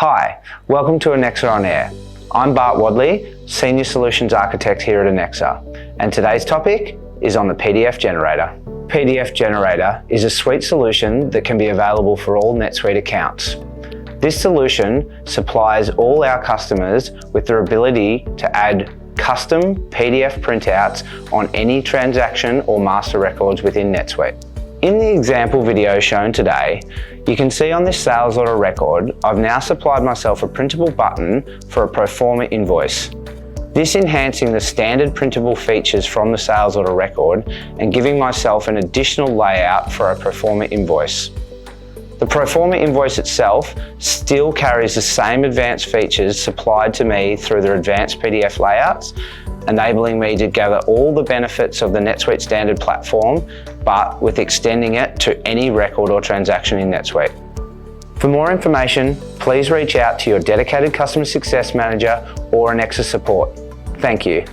Hi, welcome to Annexa On Air. I'm Bart Wadley, Senior Solutions Architect here at Annexa, and today's topic is on the PDF Generator. PDF Generator is a suite solution that can be available for all NetSuite accounts. This solution supplies all our customers with the ability to add custom PDF printouts on any transaction or master records within NetSuite. In the example video shown today, you can see on this sales order record, I've now supplied myself a printable button for a pro forma invoice. This enhancing the standard printable features from the sales order record and giving myself an additional layout for a pro forma invoice. The pro forma invoice itself still carries the same advanced features supplied to me through the advanced PDF layouts, enabling me to gather all the benefits of the NetSuite standard platform, but with extending it to any record or transaction in NetSuite. For more information, please reach out to your dedicated customer success manager or Annexa support. Thank you.